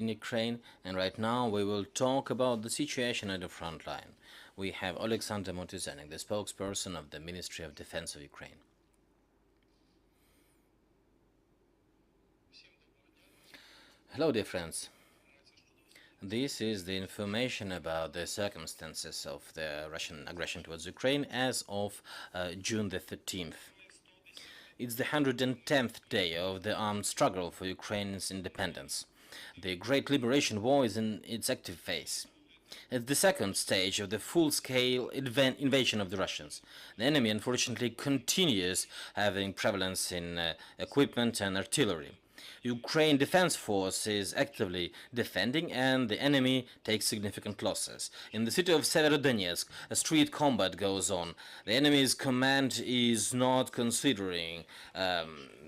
in Ukraine, and right now we will talk about the situation at the front line. We have Oleksandr Motuzianyk, the spokesperson of the Ministry of Defense of Ukraine. Hello, dear friends. This is the information about the circumstances of the Russian aggression towards Ukraine as of June the 13th. It's the 110th day of the armed struggle for Ukraine's independence. The Great Liberation War is in its active phase. It's the second stage of the full-scale invasion of the Russians. The enemy, unfortunately, continues having prevalence in equipment and artillery. Ukraine Defense Force is actively defending, and the enemy takes significant losses. In the city of Severodonetsk, a street combat goes on. The enemy's command is not considering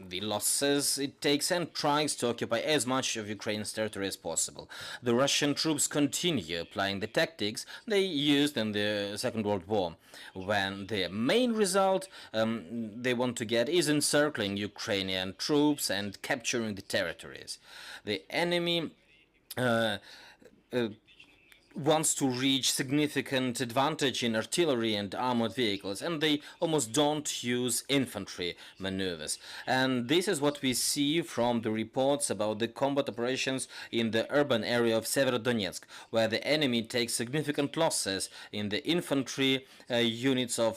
the losses it takes and tries to occupy as much of Ukraine's territory as possible. The Russian troops continue applying the tactics they used in the Second World War, when the main result they want to get is encircling Ukrainian troops and capturing the territories. The enemy wants to reach significant advantage in artillery and armored vehicles, and they almost don't use infantry maneuvers. And this is what we see from the reports about the combat operations in the urban area of Severodonetsk, where the enemy takes significant losses in the infantry units of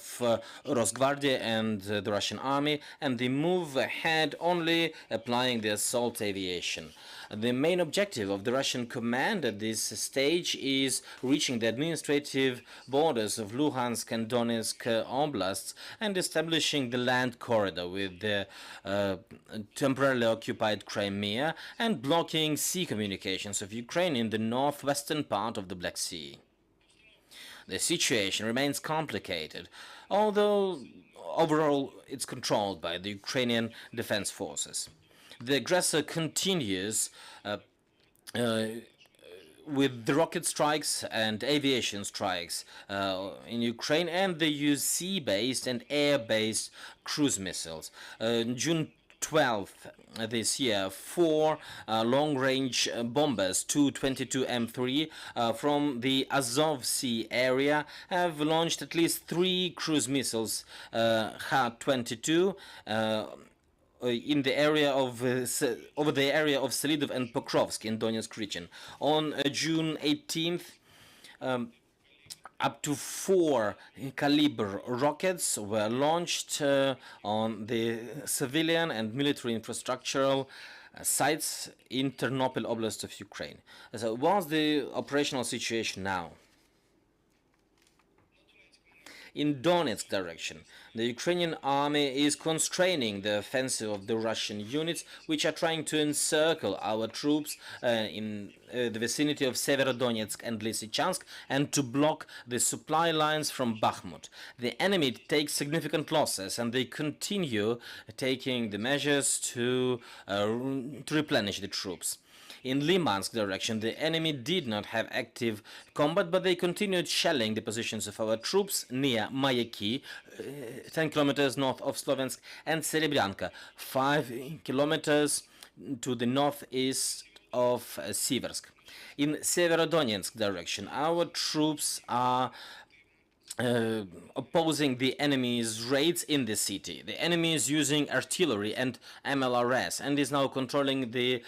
Rosgvardia and the Russian army, and they move ahead only applying the assault aviation. The main objective of the Russian command at this stage is reaching the administrative borders of Luhansk and Donetsk oblasts and establishing the land corridor with the temporarily occupied Crimea and blocking sea communications of Ukraine in the northwestern part of the Black Sea. The situation remains complicated, although overall it's controlled by the Ukrainian defense forces. The aggressor continues with the rocket strikes and aviation strikes in Ukraine, and they use sea-based and air-based cruise missiles. June 12th this year, four long-range bombers, Tu-22M3 from the Azov Sea area, have launched at least three cruise missiles, Ha-22, in the area of over the area of Selidov and Pokrovsk in Donetsk region. On June 18th, up to four caliber rockets were launched on the civilian and military infrastructural sites in Ternopil Oblast of Ukraine. So what's the operational situation now? In Donetsk direction, the Ukrainian army is constraining the offensive of the Russian units, which are trying to encircle our troops in the vicinity of Severodonetsk and Lysychansk and to block the supply lines from Bakhmut. The enemy takes significant losses, and they continue taking the measures to replenish the troops. In Limansk direction, the enemy did not have active combat, but they continued shelling the positions of our troops near Mayaki, 10 kilometers north of Slovensk, and Serebryanka, 5 kilometers to the northeast of Siversk. In Severodonetsk direction, our troops are opposing the enemy's raids in the city. The enemy is using artillery and MLRS and is now controlling the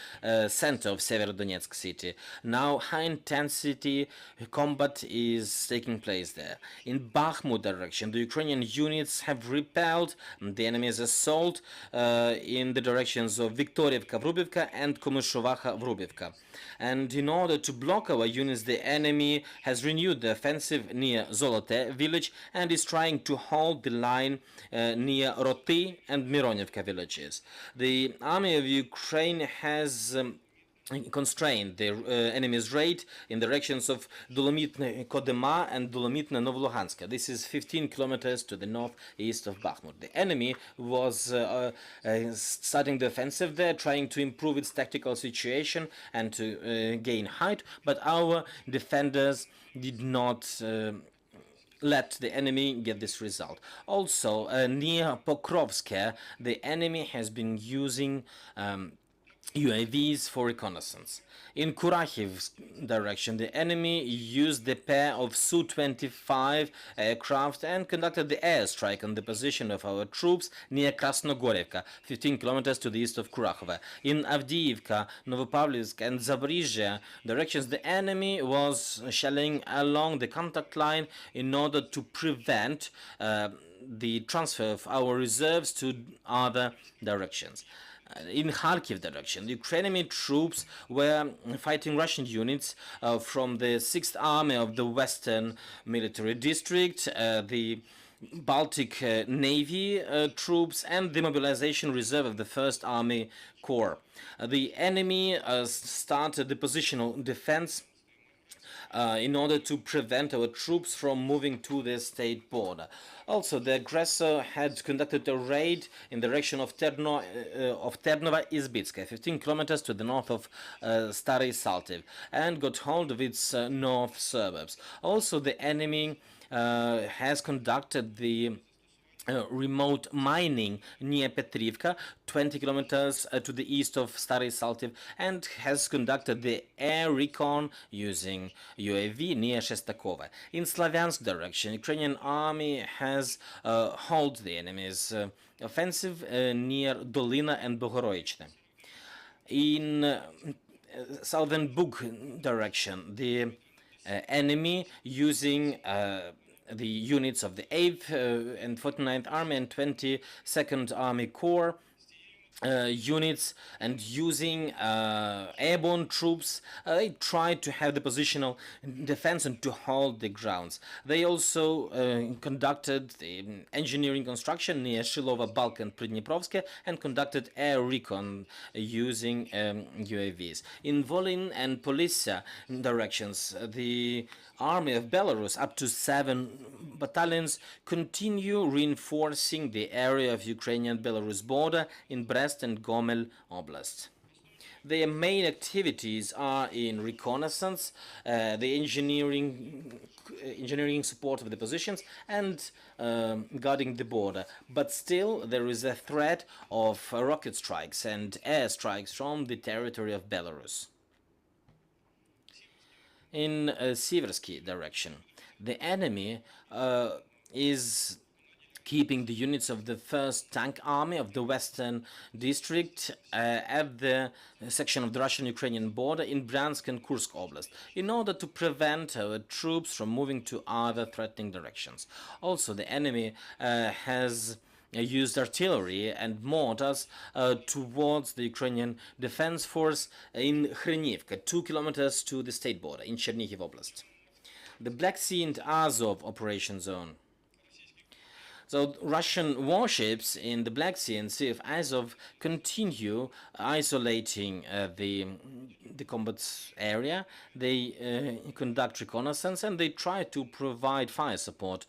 center of Severodonetsk city. Now high-intensity combat is taking place there. In Bakhmut direction, the Ukrainian units have repelled the enemy's assault in the directions of Viktorievka-Vrubivka and Komyshovacha-Vrubivka. And in order to block our units, the enemy has renewed the offensive near Zolote village and is trying to hold the line near Roty and Mironivka villages. The army of Ukraine has constrained the enemy's raid in the directions of Dolomitne Kodema and Dolomitne Novoluhanska. This is 15 kilometers to the northeast of Bakhmut. The enemy was starting the offensive there, trying to improve its tactical situation and to gain height, but our defenders did not let the enemy get this result. Also, near Pokrovsk, the enemy has been using UAVs for reconnaissance. In Kurakhiv's direction, the enemy used the pair of Su-25 aircraft and conducted the airstrike on the position of our troops near Krasnogorivka, 15 kilometers to the east of Kurakhova. In Avdiivka, Novopavlovsk, and Zaporizhia directions, the enemy was shelling along the contact line in order to prevent the transfer of our reserves to other directions. In Kharkiv direction, the Ukrainian troops were fighting Russian units from the 6th Army of the Western Military District, the Baltic Navy troops, and the Mobilization Reserve of the 1st Army Corps. The enemy started the positional defense in order to prevent our troops from moving to the state border. Also, the aggressor had conducted a raid in the direction of Ternova-Izbitska, 15 kilometers to the north of Stary Saltiv, and got hold of its north suburbs. Also, the enemy has conducted the remote mining near Petrivka, 20 kilometers to the east of Stary Saltiv, and has conducted the air recon using UAV near Shestakova. In Slavyansk direction, Ukrainian army has halted the enemy's offensive near Dolina and Bohoroichne. In southern Bug direction, the enemy using the units of the 8th and 49th Army and 22nd Army Corps units, and using airborne troops, they tried to have the positional defense and to hold the grounds. They also conducted the engineering construction near Shilova, Balk, and Pridniprovsk, and conducted air recon using UAVs. In Volyn and Polissa directions, the Army of Belarus, up to 7 battalions, continue reinforcing the area of Ukrainian-Belarus border in Brest and Gomel Oblast. Their main activities are in reconnaissance, the engineering support of the positions, and guarding the border. But still, there is a threat of rocket strikes and air strikes from the territory of Belarus. In Siversky direction, the enemy is keeping the units of the 1st Tank Army of the Western District at the section of the Russian-Ukrainian border in Bryansk and Kursk Oblast in order to prevent our troops from moving to other threatening directions. Also, the enemy has used artillery and mortars towards the Ukrainian Defense Force in Khrenivka, 2 kilometers to the state border in Chernihiv Oblast. The Black Sea and Azov operation zone. So Russian warships in the Black Sea and Sea of Azov continue isolating the combat area. They conduct reconnaissance and they try to provide fire support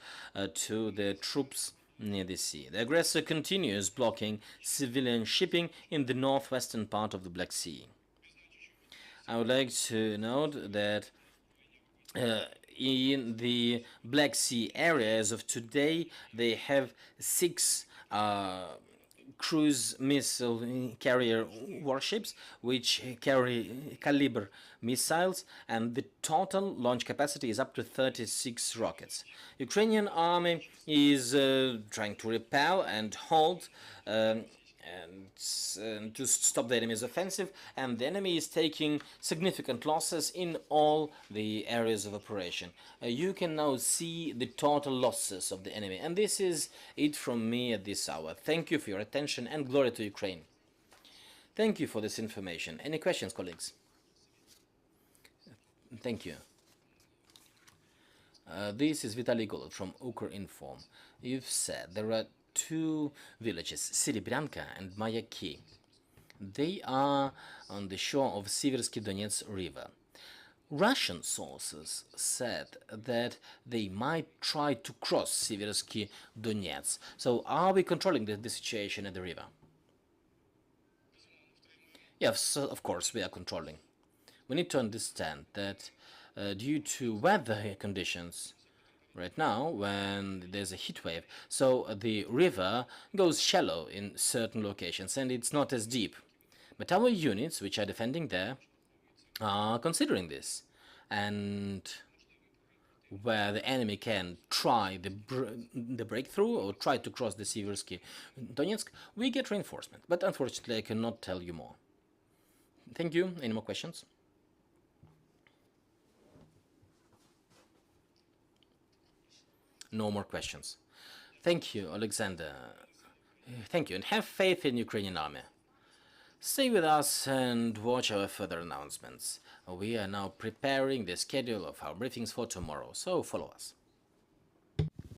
to the troops near the sea. The aggressor continues blocking civilian shipping in the northwestern part of the Black Sea. I would like to note that in the Black Sea area, as of today, they have 6 cruise missile carrier warships which carry caliber missiles, and the total launch capacity is up to 36 rockets. Ukrainian army is trying to repel and hold and to stop the enemy's offensive, and the enemy is taking significant losses in all the areas of operation. You can now see the total losses of the enemy, and this is it from me at this hour. Thank you for your attention, and glory to Ukraine. Thank you for this information. Any questions, colleagues? Thank you. This is Vitaly Golod from Ukrinform. You've said there are 2 villages, Serebryanka and Mayaki. They are on the shore of Siversky Donets River. Russian sources said that they might try to cross Siversky Donets. So are we controlling the situation at the river? Yes, of course we are controlling. We need to understand that due to weather conditions, right now, when there's a heat wave, so the river goes shallow in certain locations and it's not as deep. But our units, which are defending there, are considering this. And where the enemy can try the breakthrough or try to cross the Siversky Donetsk, we get reinforcement. But unfortunately, I cannot tell you more. Thank you. Any more questions? No more questions. Thank you, Oleksandr. Thank you, and have faith in Ukrainian army. Stay with us and watch our further announcements. We are now preparing the schedule of our briefings for tomorrow, so follow us.